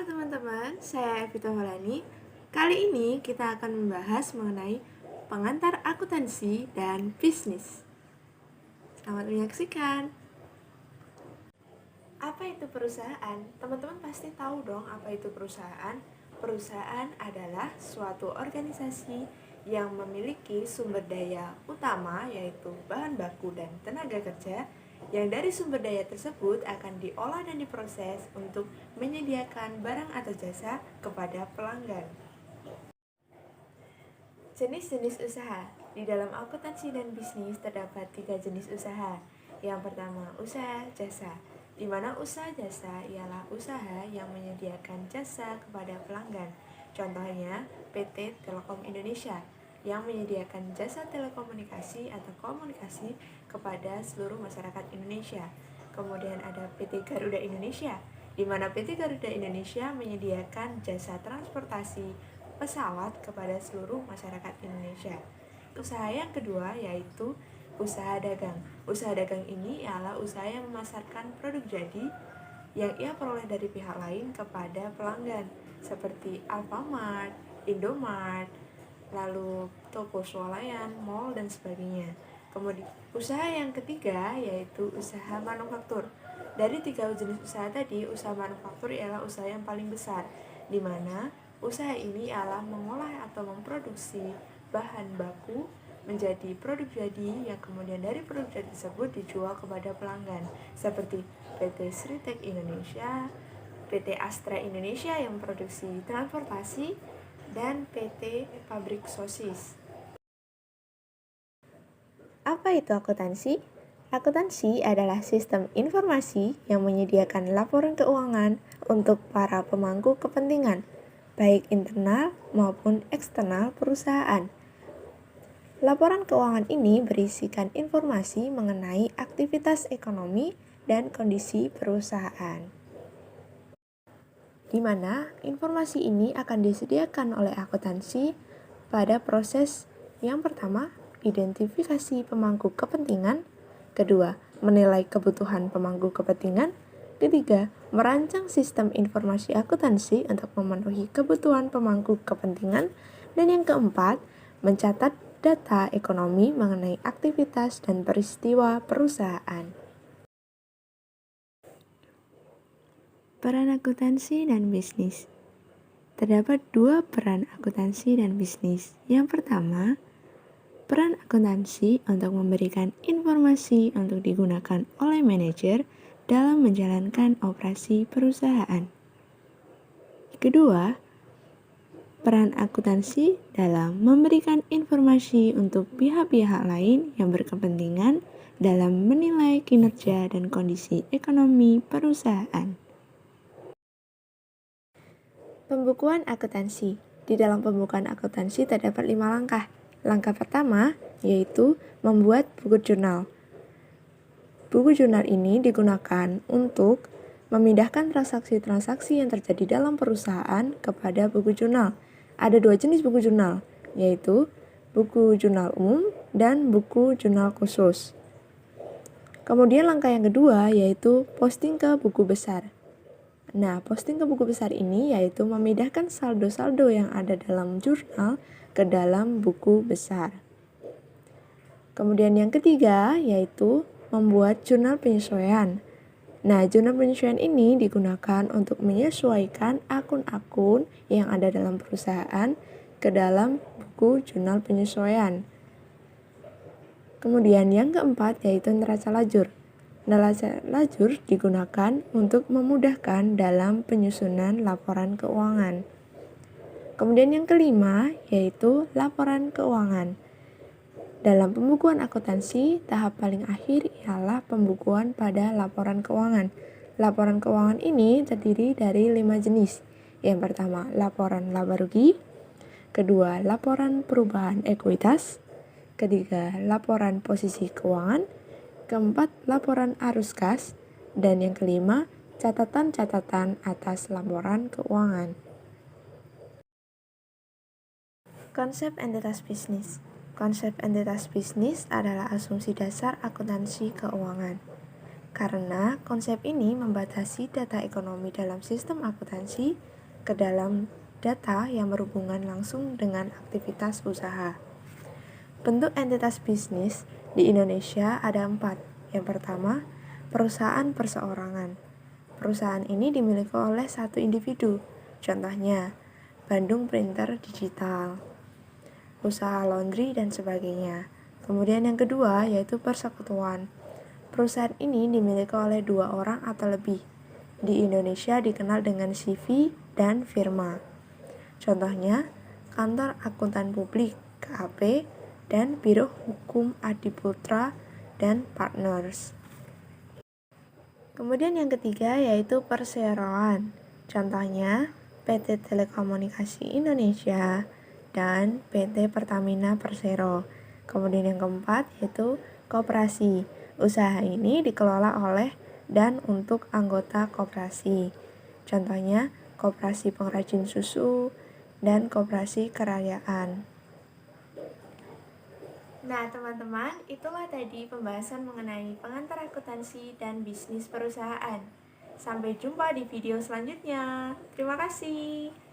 Halo teman-teman, saya Evita Holani. Kali ini kita akan membahas mengenai pengantar akuntansi dan bisnis. Selamat menyaksikan. Apa itu perusahaan? Teman-teman pasti tahu dong apa itu perusahaan. Perusahaan adalah suatu organisasi yang memiliki sumber daya utama yaitu bahan baku dan tenaga kerja yang dari sumber daya tersebut akan diolah dan diproses untuk menyediakan barang atau jasa kepada pelanggan. Jenis-jenis usaha. Di dalam akuntansi dan bisnis terdapat 3 jenis usaha. Yang pertama, usaha jasa, di mana usaha jasa ialah usaha yang menyediakan jasa kepada pelanggan. Contohnya, PT Telekom Indonesia yang menyediakan jasa telekomunikasi atau komunikasi kepada seluruh masyarakat Indonesia. Kemudian ada PT Garuda Indonesia, di mana PT Garuda Indonesia menyediakan jasa transportasi pesawat kepada seluruh masyarakat Indonesia. Usaha yang kedua yaitu usaha dagang. Usaha dagang ini ialah usaha yang memasarkan produk jadi yang ia peroleh dari pihak lain kepada pelanggan, seperti Alfamart, Indomart, lalu toko swalayan, mall, dan sebagainya. Kemudian usaha yang ketiga yaitu usaha manufaktur. Dari 3 jenis usaha tadi, usaha manufaktur ialah usaha yang paling besar, di mana usaha ini ialah mengolah atau memproduksi bahan baku menjadi produk jadi yang kemudian dari produk jadi tersebut dijual kepada pelanggan, seperti PT Sritek Indonesia, PT Astra Indonesia yang memproduksi transportasi, dan PT Pabrik Sosis. Apa itu akuntansi? Akuntansi adalah sistem informasi yang menyediakan laporan keuangan untuk para pemangku kepentingan, baik internal maupun eksternal perusahaan. Laporan keuangan ini berisikan informasi mengenai aktivitas ekonomi dan kondisi perusahaan, di mana informasi ini akan disediakan oleh akuntansi pada proses yang pertama, identifikasi pemangku kepentingan, kedua, menilai kebutuhan pemangku kepentingan, ketiga, merancang sistem informasi akuntansi untuk memenuhi kebutuhan pemangku kepentingan, dan yang keempat, mencatat data ekonomi mengenai aktivitas dan peristiwa perusahaan. Peran akuntansi dan bisnis. Terdapat 2 peran akuntansi dan bisnis. Yang pertama, peran akuntansi untuk memberikan informasi untuk digunakan oleh manajer dalam menjalankan operasi perusahaan. Kedua, peran akuntansi dalam memberikan informasi untuk pihak-pihak lain yang berkepentingan dalam menilai kinerja dan kondisi ekonomi perusahaan. Pembukuan akuntansi. Di dalam pembukuan akuntansi terdapat 5 langkah. Langkah pertama yaitu membuat buku jurnal. Buku jurnal ini digunakan untuk memindahkan transaksi-transaksi yang terjadi dalam perusahaan kepada buku jurnal. Ada 2 jenis buku jurnal, yaitu buku jurnal umum dan buku jurnal khusus. Kemudian langkah yang kedua yaitu posting ke buku besar. Nah, posting ke buku besar ini yaitu memindahkan saldo-saldo yang ada dalam jurnal ke dalam buku besar. Kemudian yang ketiga yaitu membuat jurnal penyesuaian. Nah, jurnal penyesuaian ini digunakan untuk menyesuaikan akun-akun yang ada dalam perusahaan ke dalam buku jurnal penyesuaian. Kemudian yang keempat yaitu neraca lajur. Neraca lajur digunakan untuk memudahkan dalam penyusunan laporan keuangan. Kemudian yang kelima yaitu laporan keuangan. Dalam pembukuan akuntansi, tahap paling akhir ialah pembukuan pada laporan keuangan. Laporan keuangan ini terdiri dari 5 jenis. Yang pertama, laporan laba rugi. Kedua, laporan perubahan ekuitas. Ketiga, laporan posisi keuangan. Keempat, laporan arus kas. Dan yang kelima, catatan-catatan atas laporan keuangan. Konsep entitas bisnis. Konsep entitas bisnis adalah asumsi dasar akuntansi keuangan. karena konsep ini membatasi data ekonomi dalam sistem akuntansi ke dalam data yang berhubungan langsung dengan aktivitas usaha. Bentuk entitas bisnis di Indonesia ada 4. Yang pertama, perusahaan perseorangan. Perusahaan ini dimiliki oleh satu individu, contohnya Bandung Printer Digital, usaha laundry, dan sebagainya. Kemudian yang kedua yaitu persekutuan. Perusahaan ini dimiliki oleh 2 orang atau lebih. Di Indonesia dikenal dengan CV dan firma. Contohnya, Kantor Akuntan Publik (KAP) dan Biro Hukum Adiputra dan Partners. Kemudian yang ketiga yaitu perseroan. Contohnya, PT Telekomunikasi Indonesia dan PT Pertamina Persero. Kemudian yang keempat yaitu koperasi. Usaha ini dikelola oleh dan untuk anggota koperasi. Contohnya, koperasi pengrajin susu dan koperasi kerakyatan. Nah, teman-teman, itulah tadi pembahasan mengenai pengantar akuntansi dan bisnis perusahaan. Sampai jumpa di video selanjutnya. Terima kasih.